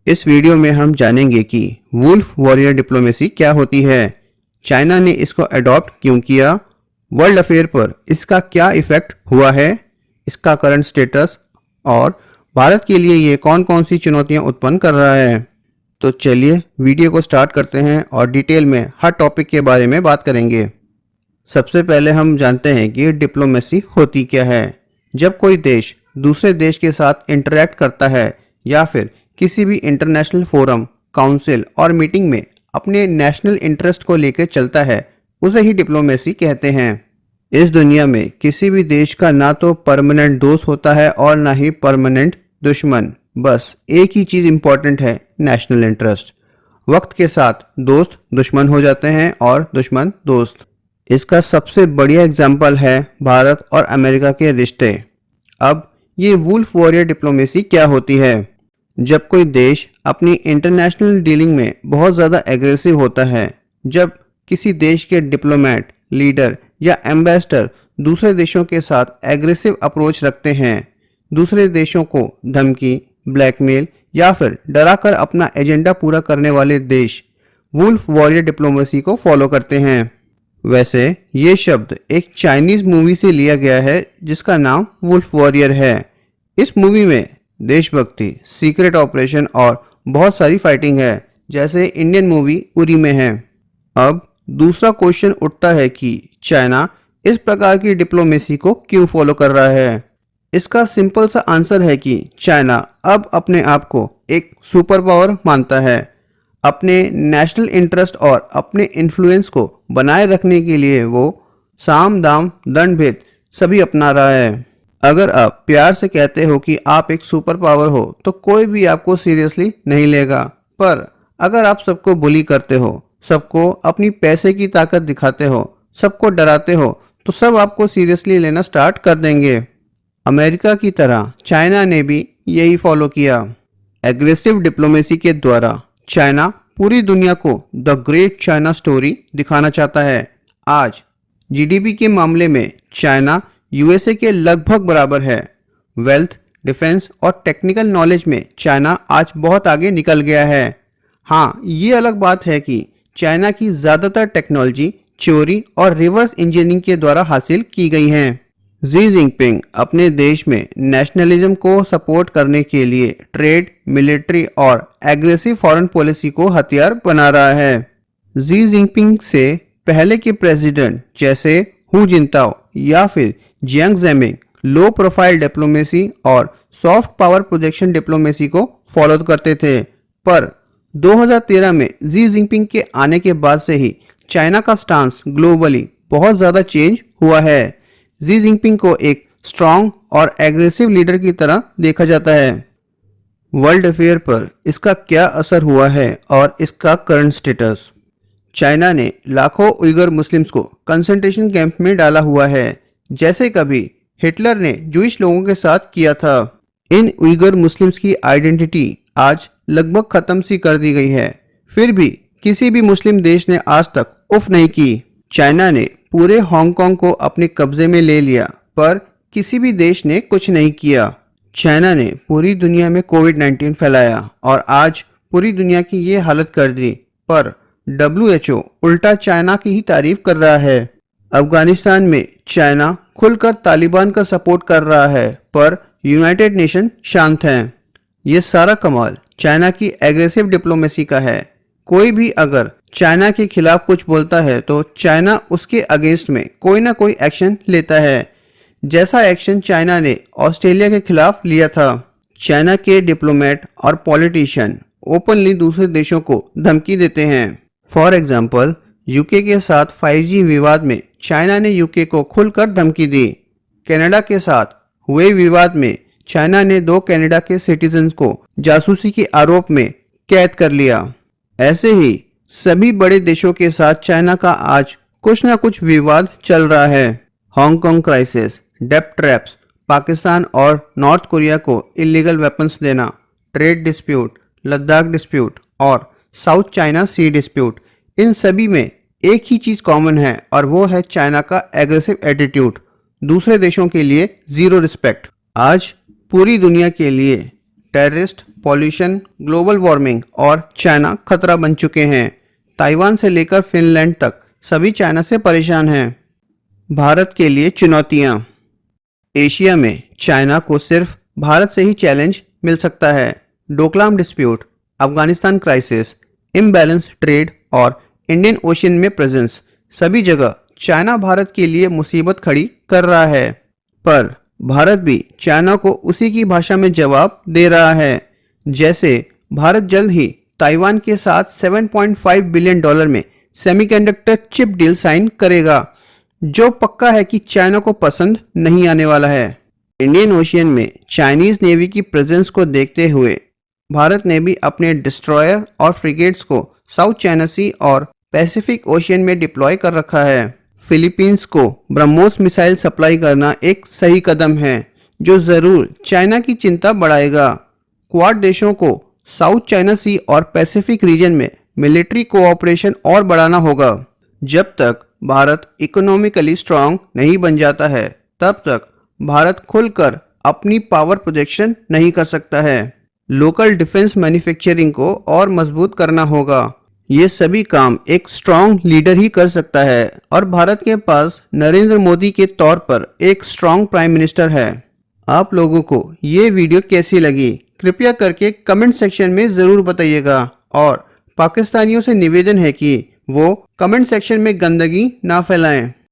इस वीडियो में हम जानेंगे कि वुल्फ वॉरियर डिप्लोमेसी क्या होती है, चाइना ने इसको अडॉप्ट क्यों किया, वर्ल्ड अफेयर पर इसका क्या इफेक्ट हुआ है, इसका करंट स्टेटस और भारत के लिए ये कौन कौन सी चुनौतियां उत्पन्न कर रहा है। तो चलिए वीडियो को स्टार्ट करते हैं और डिटेल में हर टॉपिक के बारे में बात करेंगे। सबसे पहले हम जानते हैं कि डिप्लोमेसी होती क्या है। जब कोई देश दूसरे देश के साथ इंटरैक्ट करता है या फिर किसी भी इंटरनेशनल फोरम, काउंसिल और मीटिंग में अपने नेशनल इंटरेस्ट को लेकर चलता है, उसे ही डिप्लोमेसी कहते हैं। इस दुनिया में किसी भी देश का ना तो परमानेंट दोस्त होता है और ना ही परमानेंट दुश्मन। बस एक ही चीज इंपॉर्टेंट है, नेशनल इंटरेस्ट। वक्त के साथ दोस्त दुश्मन हो जाते हैं और दुश्मन दोस्त। इसका सबसे बढ़िया एग्जाम्पल है भारत और अमेरिका के रिश्ते। अब ये वुल्फ वॉरियर डिप्लोमेसी क्या होती है? जब कोई देश अपनी इंटरनेशनल डीलिंग में बहुत ज़्यादा एग्रेसिव होता है, जब किसी देश के डिप्लोमेट, लीडर या एम्बेसडर दूसरे देशों के साथ एग्रेसिव अप्रोच रखते हैं, दूसरे देशों को धमकी, ब्लैकमेल या फिर डराकर अपना एजेंडा पूरा करने वाले देश वुल्फ वॉरियर डिप्लोमेसी को फॉलो करते हैं। वैसे ये शब्द एक चाइनीज मूवी से लिया गया है जिसका नाम वुल्फ वॉरियर है। इस मूवी में देशभक्ति, सीक्रेट ऑपरेशन और बहुत सारी फाइटिंग है, जैसे इंडियन मूवी उरी में है। अब दूसरा क्वेश्चन उठता है कि चाइना इस प्रकार की डिप्लोमेसी को क्यों फॉलो कर रहा है। इसका सिंपल सा आंसर है कि चाइना अब अपने आप को एक सुपर पावर मानता है। अपने नेशनल इंटरेस्ट और अपने इन्फ्लुएंस को बनाए रखने के लिए वो साम दाम दंड भेद सभी अपना रहा है। अगर आप प्यार से कहते हो कि आप एक सुपर पावर हो तो कोई भी आपको सीरियसली नहीं लेगा, पर अगर आप सबको बुली करते हो, सबको अपनी पैसे की ताकत दिखाते हो, सबको डराते हो, तो सब आपको सीरियसली लेना स्टार्ट कर देंगे। अमेरिका की तरह चाइना ने भी यही फॉलो किया। एग्रेसिव डिप्लोमेसी के द्वारा चाइना पूरी दुनिया को द ग्रेट चाइना स्टोरी दिखाना चाहता है। आज जीडीपी के मामले में चाइना यूएसए के लगभग बराबर है। वेल्थ, डिफेंस और टेक्निकल नॉलेज में चाइना आज बहुत आगे निकल गया है। हाँ, ये अलग बात है कि चाइना की ज़्यादातर टेक्नोलॉजी चोरी और रिवर्स इंजीनियरिंग के द्वारा हासिल की गई हैं। जी जिनपिंग अपने देश में नेशनलिज्म को सपोर्ट करने के लिए ट्रेड, मिलिट्री और एग्रेसिव फॉरेन पॉलिसी को हथियार बना रहा है। जी जिनपिंग से पहले के प्रेसिडेंट जैसे हु जिनताओ या फिर जियांग जेमिंग लो प्रोफाइल डिप्लोमेसी और सॉफ्ट पावर प्रोजेक्शन डिप्लोमेसी को फॉलो करते थे, पर 2013 में जी जिनपिंग के आने के बाद से ही चाइना का स्टांस ग्लोबली बहुत ज़्यादा चेंज हुआ है। जी जिनपिंग को एक स्ट्रॉन्ग और एग्रेसिव लीडर की तरह देखा जाता है। वर्ल्ड अफेयर पर इसका क्या असर हुआ है और इसका करंट स्टेटस। चाइना ने लाखों उइगर मुस्लिम्स को कंसंट्रेशन कैंप में डाला हुआ है, जैसे कभी हिटलर ने जूइश लोगों के साथ किया था। इन उइगर मुस्लिम्स की आइडेंटिटी आज लगभग खत्म सी कर दी गई है, फिर भी किसी भी मुस्लिम देश ने आज तक उफ नहीं की। चाइना ने पूरे हांगकांग को अपने कब्जे में ले लिया, पर किसी भी देश ने कुछ नहीं किया। चाइना ने पूरी दुनिया में कोविड-19 फैलाया और आज पूरी दुनिया की ये हालत कर दी, पर WHO उल्टा चाइना की ही तारीफ कर रहा है। अफगानिस्तान में चाइना खुलकर तालिबान का सपोर्ट कर रहा है, पर यूनाइटेड नेशन शांत हैं। ये सारा कमाल चाइना की एग्रेसिव डिप्लोमेसी का है। कोई भी अगर चाइना के खिलाफ कुछ बोलता है तो चाइना उसके अगेंस्ट में कोई ना कोई एक्शन लेता है, जैसा एक्शन चाइना ने ऑस्ट्रेलिया के खिलाफ लिया था। चाइना के डिप्लोमेट और पॉलिटिशियन ओपनली दूसरे देशों को धमकी देते हैं। फॉर एग्जाम्पल, यूके के साथ 5G विवाद में चाइना ने यूके को खुलकर धमकी दी। कनाडा के साथ हुए विवाद में चाइना ने 2 कनाडा के सिटीजन्स को जासूसी के आरोप में कैद कर लिया। ऐसे ही सभी बड़े देशों के साथ चाइना का आज कुछ ना कुछ विवाद चल रहा है। हांगकांग क्राइसिस, डेप्ट ट्रैप्स, पाकिस्तान और नॉर्थ कोरिया को इलीगल वेपन्स देना, ट्रेड डिस्प्यूट, लद्दाख डिस्प्यूट और साउथ चाइना सी डिस्प्यूट, इन सभी में एक ही चीज़ कॉमन है और वो है चाइना का एग्रेसिव एटीट्यूड, दूसरे देशों के लिए जीरो रिस्पेक्ट। आज पूरी दुनिया के लिए टेररिस्ट, पॉल्यूशन, ग्लोबल वार्मिंग और चाइना खतरा बन चुके हैं। ताइवान से लेकर फिनलैंड तक सभी चाइना से परेशान हैं। भारत के लिए चुनौतियां। एशिया में चाइना को सिर्फ भारत से ही चैलेंज मिल सकता है। Doklam dispute, Afghanistan crisis, imbalance trade और इंडियन ओशियन में प्रेजेंस, सभी जगह चाइना भारत के लिए मुसीबत खड़ी कर रहा है। पर भारत भी चाइना को उसी की भाषा में जवाब दे रहा है। जैसे भारत जल्द ही ताइवान के साथ $7.5 बिलियन में सेमीकंडक्टर चिप डील साइन करेगा, जो पक्का है कि चाइना को पसंद नहीं आने वाला है। इंडियन ओशियन में चाइनीज नेवी की प्रेजेंस को देखते हुए भारत ने भी अपने डिस्ट्रॉयर और फ्रिगेट्स को साउथ चाइना सी और पैसिफिक ओशियन में डिप्लॉय कर रखा है। फिलीपींस को ब्रह्मोस मिसाइल सप्लाई करना एक सही कदम है, जो जरूर चाइना की चिंता बढ़ाएगा। क्वाड देशों को साउथ चाइना सी और पैसिफिक रीजन में मिलिट्री कोऑपरेशन और बढ़ाना होगा। जब तक भारत इकोनॉमिकली स्ट्रांग नहीं बन जाता है, तब तक भारत खुलकर अपनी पावर प्रोजेक्शन नहीं कर सकता है। लोकल डिफेंस मैन्युफैक्चरिंग को और मजबूत करना होगा। ये सभी काम एक स्ट्रांग लीडर ही कर सकता है और भारत के पास नरेंद्र मोदी के तौर पर एक स्ट्रांग प्राइम मिनिस्टर है। आप लोगों को ये वीडियो कैसी लगी, कृपया करके कमेंट सेक्शन में ज़रूर बताइएगा और पाकिस्तानियों से निवेदन है कि वो कमेंट सेक्शन में गंदगी ना फैलाएं।